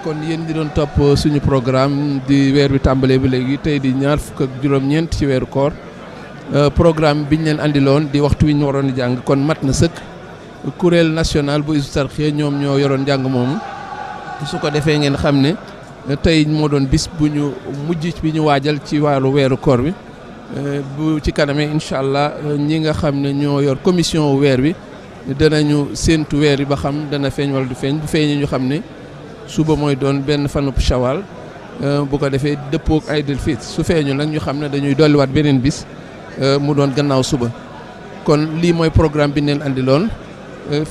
kon yéen di doon topp suñu programme di weer wi tàmbalee ba léegi tey di ñaar fukk ak juróom-ñeent ci weeru koor programme biñ leen andiloon di waxtu wi ñu waroon di jàng kon mat na sëkk kuréel national bu Hizbut Tarqiyyah ñoom ñoo yoroon njàng moomu su ko defee ngeen xam ne tey moo doon bis bu ñu mujj bi ñu waajal ci wàllu weeru koor bi bu ci kanamee incha allah ñi nga xam ne ñoo yor commission weer wi danañu séentu weer yi ba xam dana feeñ wala du feeñ bu feeñee ñu xam ne suba mooy doon benn fanub shawal bu ko defee dëppook Aïdul Fitr su feeñu nag ñu xam ne dañuy dolliwaat beneen bis mu doon gannaaw suba kon lii mooy programme bi ñu leen andiloon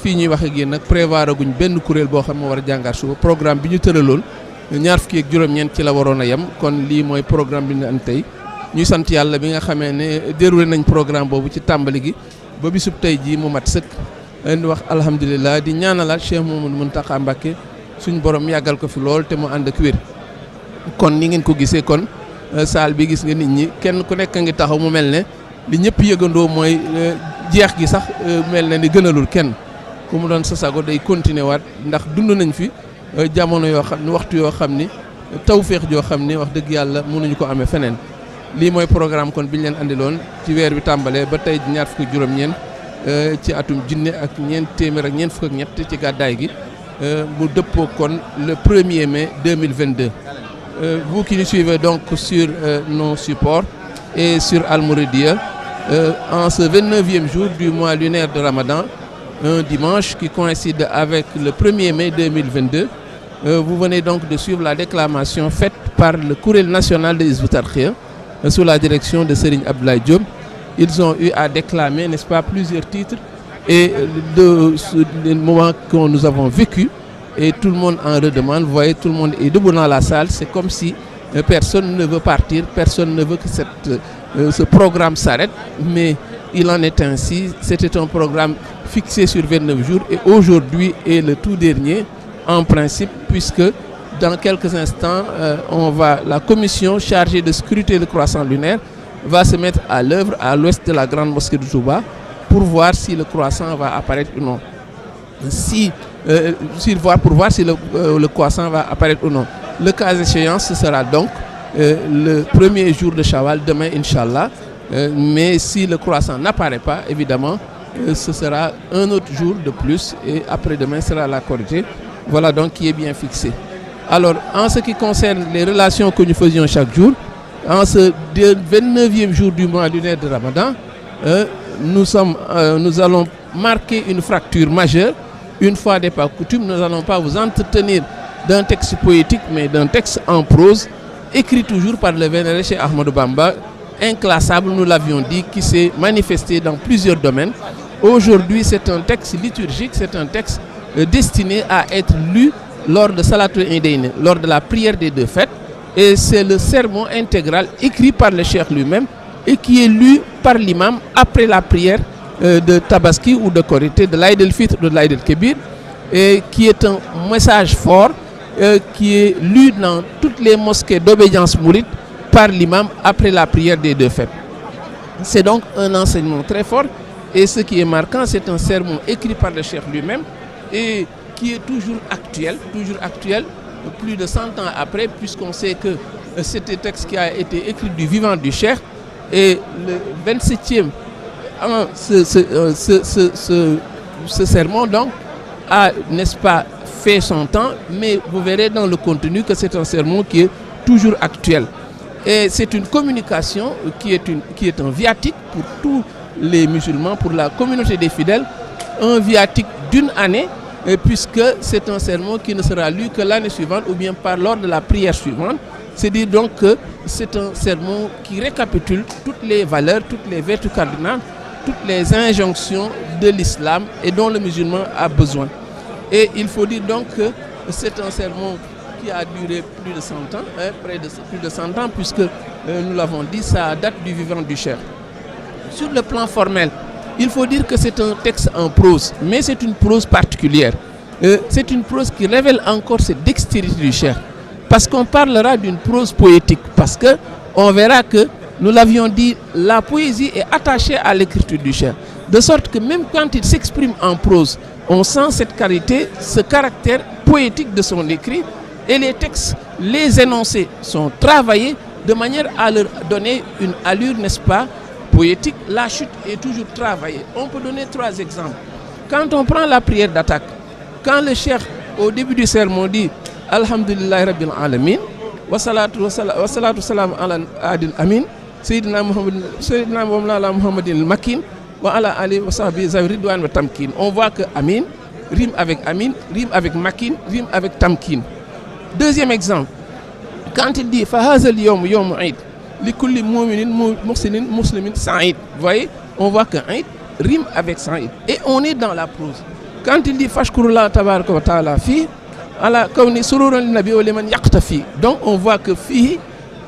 fii ñuy wax ak yéen nag prévoir aguñ benn kuréel boo xam ne war a jàngaat suba programme bi ñu tëraloon ñaar fukki ak juróom-ñeent ci la waroon a yem kon lii mooy programme bi ñu andi tey ñuy sant yàlla bi nga xamee ne déroulé nañ programme boobu ci tàmbali gi ba bisub tey jii mu mat sëkk di wax alhamdulilah di ñaanalaat Cheikh Mouhamadou Mountakha Mbacké suñ borom yàggal ko fi lool te mu ànd ak wér kon ni ngeen ko gisee kon salle bi gis nga nit ñi kenn ku nekk ngi taxaw mu mel ne li ñëpp yëgandoo mooy jeex gi sax mel na ni gënalul kenn ku mu doon sa sago day continuer waat ndax dund nañ fi jamono yoo xam ne waxtu yoo xam ni tawféex joo xam ni wax dëgg yàlla mënuñu ko amee feneen lii mooy programme kon bi ñu leen andiloon ci weer bi tàmbalee ba tey ñaar fukk ak juróom-ñeent ci atum junne ak ñeent téeméer ak ñeent fukk ak ñett ci gàddaay gi mu dëppoo kon le 1er mai 2022 vous qui nous suivez donc sur nos supports et sur Al Mouridiyyah en ce 29e jour du mois lunaire de Ramadan un dimanche qui coïncide avec le 1er mai 2022 vous venez donc de suivre la déclamation faite par le Kuréel national de Hizbut Tarqiyyah sous la direction de Serigne Abdoulaye Diop. Ils ont eu à déclamer, n'est-ce pas, plusieurs titres et de moments que nous avons vécu et tout le monde en redemande. Vous voyez, tout le monde est debout dans la salle. C'est comme si personne ne veut partir, personne ne veut que ce programme s'arrête, mais il en est ainsi. C'était un programme fixé sur 29 jours et aujourd'hui est le tout dernier en principe puisque dans quelques instants, la commission chargée de scruter le croissant lunaire va se mettre à l'œuvre à l'ouest de la grande mosquée de Touba pour voir si le croissant va apparaître ou non. Pour voir si le croissant va apparaître ou non. Le cas échéant, ce sera donc le premier jour de Shawwal, demain, Inch'Allah. Mais si le croissant n'apparaît pas, évidemment, ce sera un autre jour de plus et après-demain sera la Korité. Voilà donc qui est bien fixé. Alors, en ce qui concerne les relations que nous faisions chaque jour, en ce 29e jour du mois lunaire de Ramadan, nous allons marquer une fracture majeure. Une fois n'est pas coutume, nous n'allons pas vous entretenir d'un texte poétique, mais d'un texte en prose, écrit toujours par le vénéré Cheikh Ahmadou Bamba, inclassable, nous l'avions dit, qui s'est manifesté dans plusieurs domaines. Aujourd'hui, c'est un texte liturgique, c'est un texte destiné à être lu lors de Salatul Idayn, lors de la prière des deux fêtes. Et c'est le sermon intégral écrit par le cheikh lui-même et qui est lu par l'imam après la prière de Tabaski ou de Korité, de l'Aïd el-Fitr ou de l'Aïd el-Kébir, et qui est un message fort qui est lu dans toutes les mosquées d'obédience mouride par l'imam après la prière des deux fêtes. C'est donc un enseignement très fort et ce qui est marquant, c'est un sermon écrit par le cheikh lui-même et qui est toujours actuel, plus de 100 ans après, puisqu'on sait que c'est un texte qui a été écrit du vivant du cheikh et le 27e ce sermon donc a, n'est-ce pas, fait son temps, mais vous verrez dans le contenu que c'est un sermon qui est toujours actuel. Et c'est une communication qui est un viatique pour tous les musulmans, pour la communauté des fidèles, un viatique d'une année, puisque c'est un sermon qui ne sera lu que l'année suivante ou bien lors de la prière suivante. C'est dire donc que c'est un sermon qui récapitule toutes les valeurs, toutes les vertus cardinales, toutes les injonctions de l'islam et dont le musulman a besoin. Et il faut dire donc que c'est un sermon qui a duré plus de 100 ans, plus de 100 ans, puisque nous l'avons dit, ça date du vivant du cheikh. Sur le plan formel, il faut dire que c'est un texte en prose, mais c'est une prose particulière. C'est une prose qui révèle encore cette dextérité du cheikh. Parce qu'on parlera d'une prose poétique, parce qu'on verra que, nous l'avions dit, la poésie est attachée à l'écriture du cheikh. De sorte que même quand il s'exprime en prose, on sent cette qualité, ce caractère poétique de son écrit. Et les textes, les énoncés sont travaillés de manière à leur donner une allure, n'est-ce pas, poétique. La chute est toujours travaillée. On peut donner 3 exemples. Quand on prend la prière d'attaque, quand le cheikh, au début du sermon, dit « Alhamdulillah Rabbil Alamin » wa salatu salam ala adil amin Sayyidina Muhammadin al-Makin wa ala alihi wa sahbihi zawi ridwan wa tamkin. On voit que amin rime avec amin, rime avec makin, rime avec tamkin. Deuxième exemple, quand il dit fa hazal yawm yawm eid li kulli mu'minin muhsinin muslimin sa'id. Vous voyez, on voit que eid rime avec sa'id. Et on est dans la prose. Quand il dit fashkurullah tabaraka wa ta'ala fi ala kawni sururan lin nabi wa liman yaqtafi. Donc on voit que fi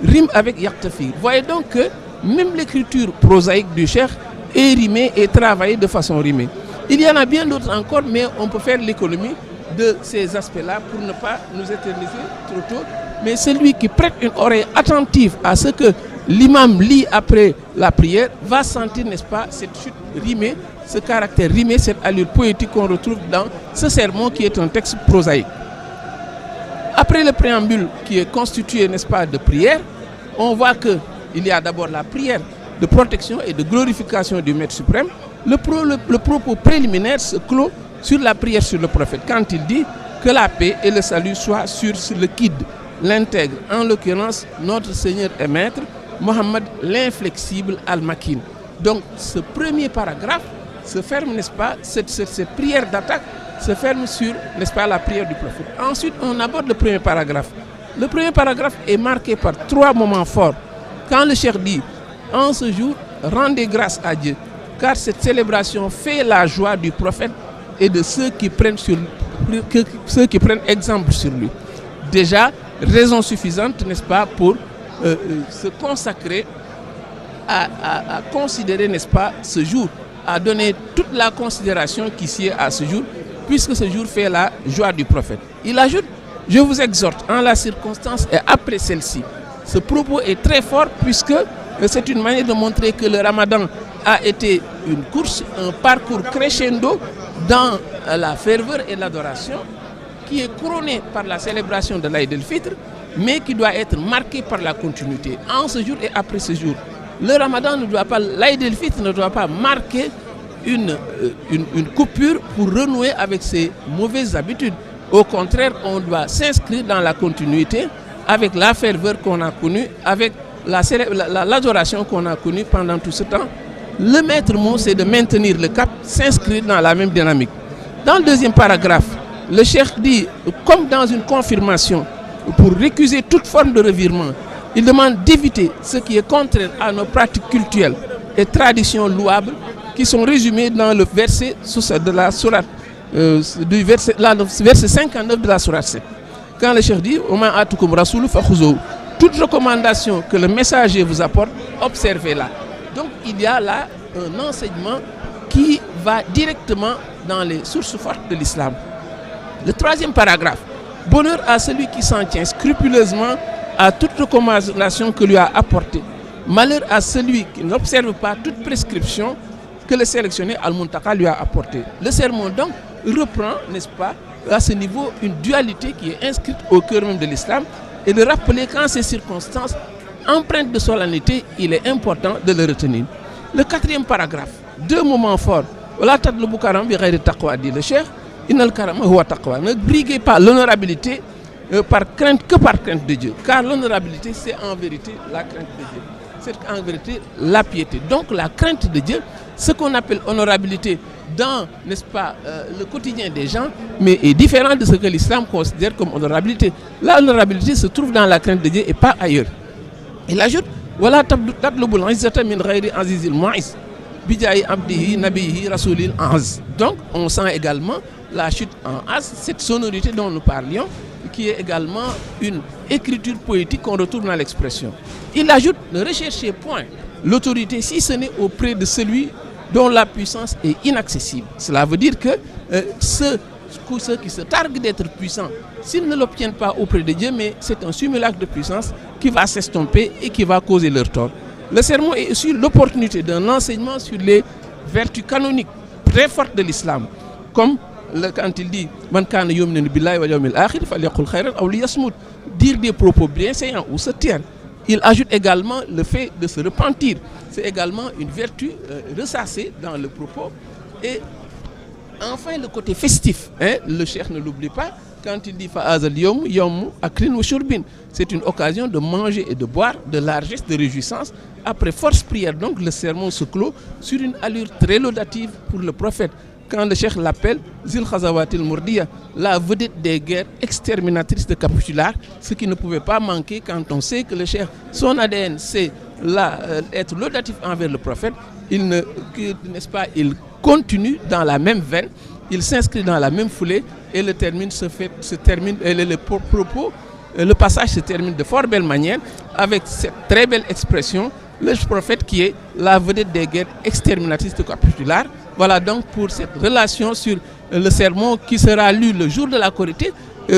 rime avec yaqtafi. Vous voyez donc que même l'écriture prosaïque du cheikh est rimée et travaillée de façon rimée. Il y en a bien d'autres encore, mais on peut faire l'économie de ces aspects-là pour ne pas nous éterniser trop tôt. Mais celui qui prête une oreille attentive à ce que l'imam lit après la prière va sentir, n'est-ce pas, cette chute rimée, ce caractère rimé, cette allure poétique qu'on retrouve dans ce sermon qui est un texte prosaïque. Après le préambule qui est constitué, n'est-ce pas, de prière, on voit qu'il y a d'abord la prière de protection et de glorification du Maître suprême. Le propos préliminaire se clôt sur la prière sur le prophète, quand il dit que la paix et le salut soient sur le guide, l'intègre, en l'occurrence notre Seigneur et Maître, Mohammed l'inflexible al-Makin. Donc ce premier paragraphe se ferme, n'est-ce pas, cette prière d'attaque se ferme sur, n'est-ce pas, la prière du prophète. Ensuite, on aborde le premier paragraphe. Le premier paragraphe est marqué par 3 moments forts. Quand le cheikh dit « En ce jour, rendez grâce à Dieu, car cette célébration fait la joie du prophète et de ceux qui prennent exemple sur lui. » Déjà, raison suffisante, n'est-ce pas, pour se consacrer à considérer, n'est-ce pas, ce jour, à donner toute la considération qui sied à ce jour, puisque ce jour fait la joie du prophète. Il ajoute, je vous exhorte en la circonstance et après celle-ci. Ce propos est très fort puisque c'est une manière de montrer que le Ramadan a été une course, un parcours crescendo dans la ferveur et l'adoration qui est couronné par la célébration de l'Aïd el-Fitr, mais qui doit être marqué par la continuité, en ce jour et après ce jour. Le Ramadan ne doit pas, l'Aïd el-Fitr ne doit pas marquer une coupure pour renouer avec ses mauvaises habitudes. Au contraire, on doit s'inscrire dans la continuité avec la ferveur qu'on a connue, avec l'adoration qu'on a connue pendant tout ce temps. Le maître mot, c'est de maintenir le cap, s'inscrire dans la même dynamique. Dans le deuxième paragraphe, le cheikh dit, comme dans une confirmation, pour récuser toute forme de revirement, il demande d'éviter ce qui est contraire à nos pratiques culturelles et traditions louables qui sont résumées dans le verset de la sourate, verset 59 de la sourate 7. Quand le cheikh dit toute recommandation que le messager vous apporte, observez-la. Donc il y a là un enseignement qui va directement dans les sources fortes de l'islam. Le troisième paragraphe, bonheur à celui qui s'en tient scrupuleusement à toute recommandation que lui a apportée. Malheur à celui qui n'observe pas toute prescription que le sélectionné Al-Muntaka lui a apportée. Le sermon donc reprend, n'est-ce pas, à ce niveau une dualité qui est inscrite au cœur même de l'islam et de rappeler qu'en ces circonstances empreintes de solennité, il est important de le retenir. Le quatrième paragraphe, 2 moments forts. Wala tadlubu karam bi ghayri taqwa, dit le cheikh. Innal karama huwa taqwa. Ne briguez pas l'honorabilité par crainte de Dieu. Car l'honorabilité, c'est en vérité la crainte de Dieu. C'est en vérité la piété. Donc la crainte de Dieu, ce qu'on appelle honorabilité dans, n'est-ce pas, le quotidien des gens, mais est différent de ce que l'islam considère comme honorabilité. La honorabilité se trouve dans la crainte de Dieu et pas ailleurs. Il ajoute, voilà tatlubul izzata min ghayri azizil mu'iz bijayi abdihi nabihi rasulil az. Donc on sent également la chute en az, cette sonorité dont nous parlions, qui est également une écriture poétique qu'on retrouve dans l'expression. Il ajoute, ne recherchez point l'autorité si ce n'est auprès de celui dont la puissance est inaccessible. Cela veut dire que ceux qui se targuent d'être puissants, s'ils ne l'obtiennent pas auprès de Dieu, mais c'est un simulacre de puissance qui va s'estomper et qui va causer leur tort. Le sermon est aussi l'opportunité d'un enseignement sur les vertus canoniques très fortes de l'islam, comme quand il dit Man kana yu'minu billahi wal yawmil akhir falyaqul khayran aw liyasmut, dire des propos bienséants ou se taire. Il ajoute également le fait de se repentir. C'est également une vertu ressassée dans le propos. Et enfin, le côté festif, le cheikh ne l'oublie pas, quand il dit Fa'azal yom yom akrin wa shurbin, c'est une occasion de manger et de boire, de largesse, de réjouissance. Après force prière, donc, le sermon se clôt sur une allure très laudative pour le prophète. Quand le cheikh l'appelle Zil Khazawatil Mourdia, la vedette des guerres exterminatrices de capitulaires, ce qui ne pouvait pas manquer quand on sait que le cheikh, son ADN, c'est être laudatif envers le prophète. N'est-ce pas, il continue dans la même veine, il s'inscrit dans la même foulée et le passage se termine de fort belle manière avec cette très belle expression, le prophète qui est la vedette des guerres exterminatrices de capitulaires. Voilà donc pour cette relation sur le sermon qui sera lu le jour de la Korité.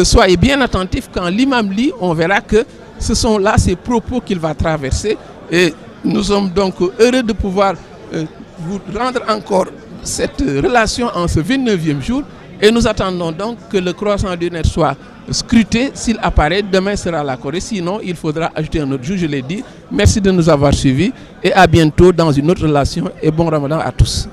Soyez bien attentifs, quand l'imam lit, on verra que ce sont là ces propos qu'il va traverser. Et nous sommes donc heureux de pouvoir vous rendre encore cette relation en ce 29e jour. Et nous attendons donc que le croissant lunaire soit scruté. S'il apparaît, demain sera la Corée. Sinon, il faudra ajouter un autre jour, je l'ai dit. Merci de nous avoir suivis et à bientôt dans une autre relation. Et bon Ramadan à tous.